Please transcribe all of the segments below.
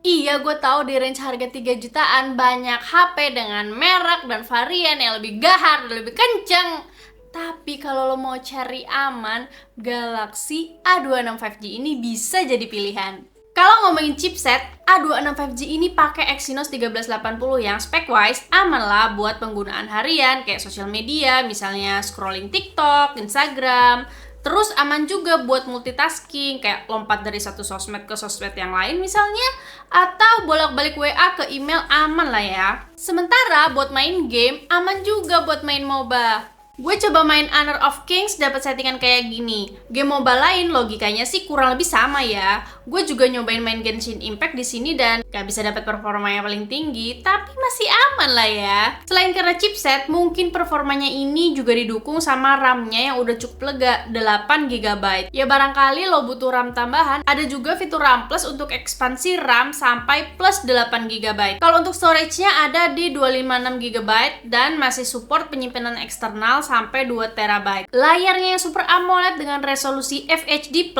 Iya, gue tahu di range harga 3 jutaan banyak HP dengan merek dan varian yang lebih gahar dan lebih kenceng. Tapi kalau lo mau cari aman, Galaxy A26 5G ini bisa jadi pilihan. Kalau ngomongin chipset, A26 5G ini pakai Exynos 1380 yang spec-wise aman lah buat penggunaan harian kayak sosial media, misalnya scrolling TikTok, Instagram. Terus aman juga buat multitasking, kayak lompat dari satu sosmed ke sosmed yang lain misalnya, atau bolak-balik WA ke email aman lah ya. Sementara buat main game, aman juga buat main MOBA. Gue coba main Honor of Kings dapat settingan kayak gini. Game MOBA lain logikanya sih kurang lebih sama ya. Gue juga nyobain main Genshin Impact di sini dan gak bisa dapat performa yang paling tinggi, tapi masih aman lah ya. Selain karena chipset, mungkin performanya ini juga didukung sama RAM-nya yang udah cukup lega, 8 GB. Ya barangkali lo butuh RAM tambahan, ada juga fitur RAM Plus untuk ekspansi RAM sampai plus 8 GB. Kalau untuk storage-nya ada di 256 GB dan masih support penyimpanan eksternal sampai 2 TB. Layarnya yang Super AMOLED dengan resolusi FHD+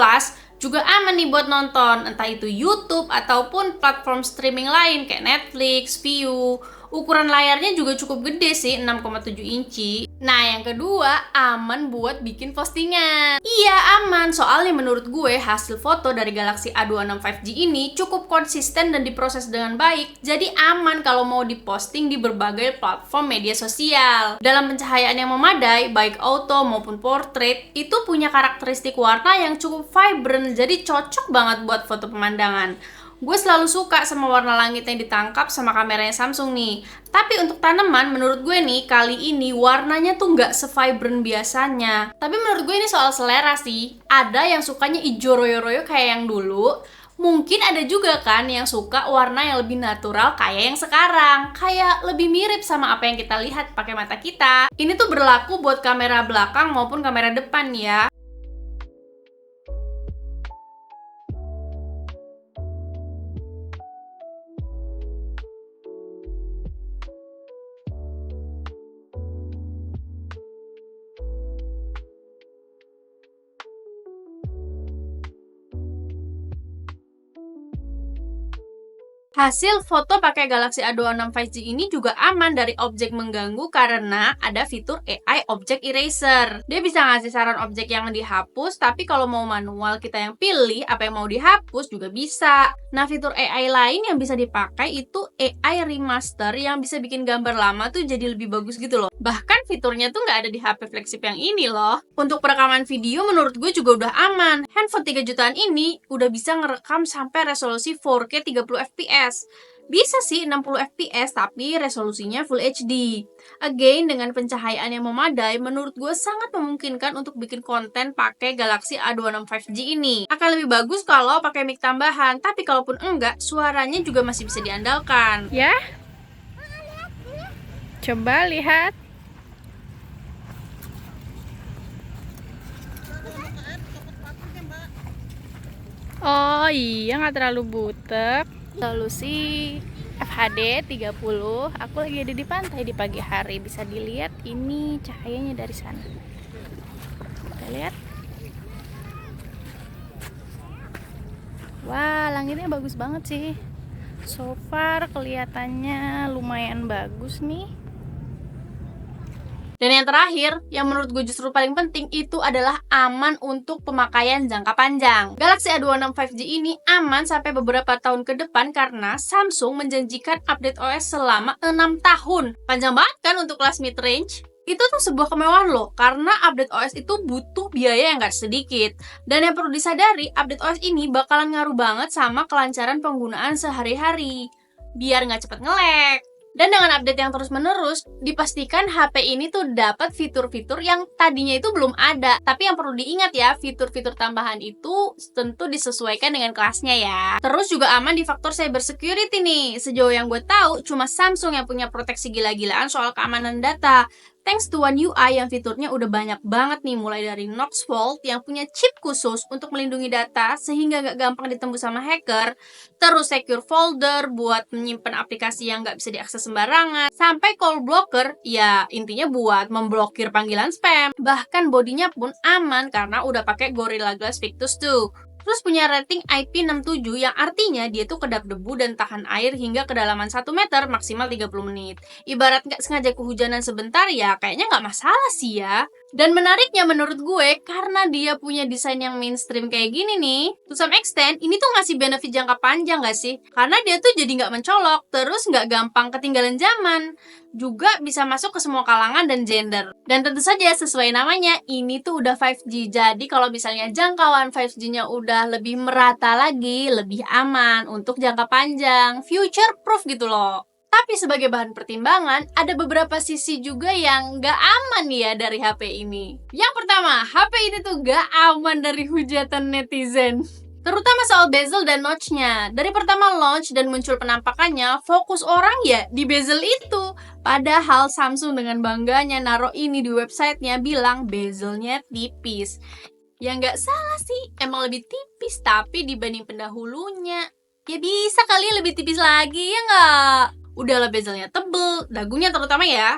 juga aman nih buat nonton, entah itu YouTube ataupun platform streaming lain kayak Netflix, Viu. Ukuran layarnya juga cukup gede sih, 6,7 inci. Nah, yang kedua, aman buat bikin postingan. Iya, aman. Soalnya menurut gue, hasil foto dari Galaxy A26 5G ini cukup konsisten dan diproses dengan baik. Jadi aman kalau mau diposting di berbagai platform media sosial. Dalam pencahayaan yang memadai, baik auto maupun portrait, itu punya karakteristik warna yang cukup vibrant. Jadi cocok banget buat foto pemandangan. Gue selalu suka sama warna langit yang ditangkap sama kameranya Samsung nih. Tapi untuk tanaman, menurut gue nih, kali ini warnanya tuh nggak se-vibrant biasanya. Tapi menurut gue ini soal selera sih. Ada yang sukanya hijau royo-royo kayak yang dulu. Mungkin ada juga kan yang suka warna yang lebih natural kayak yang sekarang. Kayak lebih mirip sama apa yang kita lihat pakai mata kita. Ini tuh berlaku buat kamera belakang maupun kamera depan ya. Hasil foto pakai Galaxy A26 5G ini juga aman dari objek mengganggu karena ada fitur AI Object Eraser. Dia bisa ngasih saran objek yang dihapus, tapi kalau mau manual kita yang pilih apa yang mau dihapus juga bisa. Nah, fitur AI lain yang bisa dipakai itu AI Remaster yang bisa bikin gambar lama tuh jadi lebih bagus gitu loh. Bahkan fiturnya tuh nggak ada di HP flagship yang ini loh. Untuk perekaman video menurut gue juga udah aman. Handphone 3 jutaan ini udah bisa ngerekam sampai resolusi 4K 30 fps. Bisa sih 60 fps tapi resolusinya Full HD. Again, dengan pencahayaan yang memadai, menurut gue sangat memungkinkan untuk bikin konten pakai Galaxy A26 5G ini. Akan lebih bagus kalau pakai mic tambahan, tapi kalaupun enggak, suaranya juga masih bisa diandalkan. Ya, coba lihat. Oh iya, nggak terlalu butek. Resolusi FHD 30. Aku lagi ada di pantai di pagi hari. Bisa dilihat ini cahayanya dari sana. Kita lihat. Wah, langitnya bagus banget sih. So far kelihatannya lumayan bagus nih. Dan yang terakhir, yang menurut gue justru paling penting itu adalah aman untuk pemakaian jangka panjang. Galaxy A26 5G ini aman sampai beberapa tahun ke depan karena Samsung menjanjikan update OS selama 6 tahun. Panjang banget kan untuk kelas mid-range? Itu tuh sebuah kemewahan loh, karena update OS itu butuh biaya yang gak sedikit. Dan yang perlu disadari, update OS ini bakalan ngaruh banget sama kelancaran penggunaan sehari-hari. Biar nggak cepet nge-lag. Dan dengan update yang terus-menerus, dipastikan HP ini tuh dapat fitur-fitur yang tadinya itu belum ada. Tapi yang perlu diingat ya, fitur-fitur tambahan itu tentu disesuaikan dengan kelasnya ya. Terus juga aman di faktor cyber security nih. Sejauh yang gue tahu, cuma Samsung yang punya proteksi gila-gilaan soal keamanan data. Thanks to One UI yang fiturnya udah banyak banget nih, mulai dari Knox Vault yang punya chip khusus untuk melindungi data sehingga gak gampang ditembus sama hacker, terus Secure Folder buat menyimpan aplikasi yang gak bisa diakses sembarangan, sampai Call Blocker, ya intinya buat memblokir panggilan spam. Bahkan bodinya pun aman karena udah pakai Gorilla Glass Victus tuh. Terus punya rating IP67 yang artinya dia tuh kedap debu dan tahan air hingga kedalaman 1 meter maksimal 30 menit. Ibarat nggak sengaja kehujanan sebentar ya kayaknya nggak masalah sih ya. Dan menariknya menurut gue, karena dia punya desain yang mainstream kayak gini nih, to some extent, ini tuh ngasih benefit jangka panjang gak sih? Karena dia tuh jadi nggak mencolok, terus nggak gampang ketinggalan zaman. Juga bisa masuk ke semua kalangan dan gender. Dan tentu saja sesuai namanya, ini tuh udah 5G. Jadi kalau misalnya jangkauan 5G-nya udah lebih merata lagi, lebih aman untuk jangka panjang, future proof gitu loh. Tapi sebagai bahan pertimbangan, ada beberapa sisi juga yang gak aman ya dari HP ini. Yang pertama, HP ini tuh gak aman dari hujatan netizen. Terutama soal bezel dan notch-nya. Dari pertama launch dan muncul penampakannya, fokus orang ya di bezel itu. Padahal Samsung dengan bangganya naruh ini di websitenya bilang bezelnya tipis. Ya nggak salah sih, emang lebih tipis, tapi dibanding pendahulunya, ya bisa kali lebih tipis lagi, ya nggak? Udahlah bezelnya tebel, dagunya terutama ya.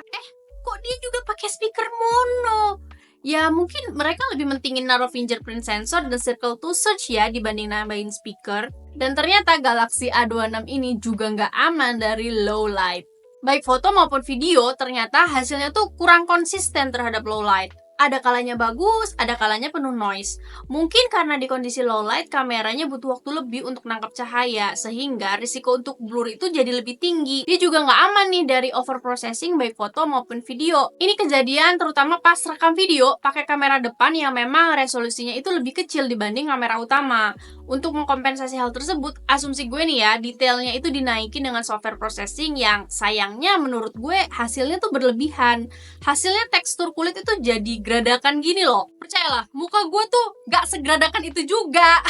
Kok dia juga pakai speaker mono? Ya mungkin mereka lebih mentingin naruh fingerprint sensor dan circle to search ya dibanding nambahin speaker. Dan ternyata Galaxy A26 ini juga nggak aman dari low light. Baik foto maupun video, ternyata hasilnya tuh kurang konsisten terhadap low light. Ada kalanya bagus, ada kalanya penuh noise. Mungkin karena di kondisi low light, kameranya butuh waktu lebih untuk nangkap cahaya, sehingga risiko untuk blur itu jadi lebih tinggi. Dia juga nggak aman nih dari overprocessing baik foto maupun video. Ini kejadian terutama pas rekam video pakai kamera depan yang memang resolusinya itu lebih kecil dibanding kamera utama. Untuk mengkompensasi hal tersebut, asumsi gue nih ya, detailnya itu dinaikin dengan software processing yang sayangnya menurut gue hasilnya tuh berlebihan. Hasilnya tekstur kulit itu jadi geradakan gini loh. Percayalah, muka gue tuh gak segeradakan itu juga.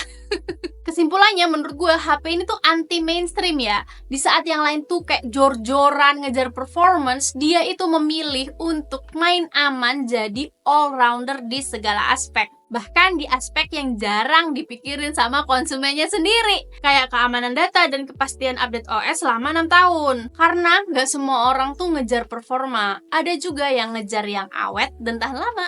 Kesimpulannya menurut gue HP ini tuh anti mainstream ya. Di saat yang lain tuh kayak jor-joran ngejar performance, dia itu memilih untuk main aman jadi all-rounder di segala aspek. Bahkan di aspek yang jarang dipikirin sama konsumennya sendiri. Kayak keamanan data dan kepastian update OS selama 6 tahun. Karena gak semua orang tuh ngejar performa. Ada juga yang ngejar yang awet dan tahan lama.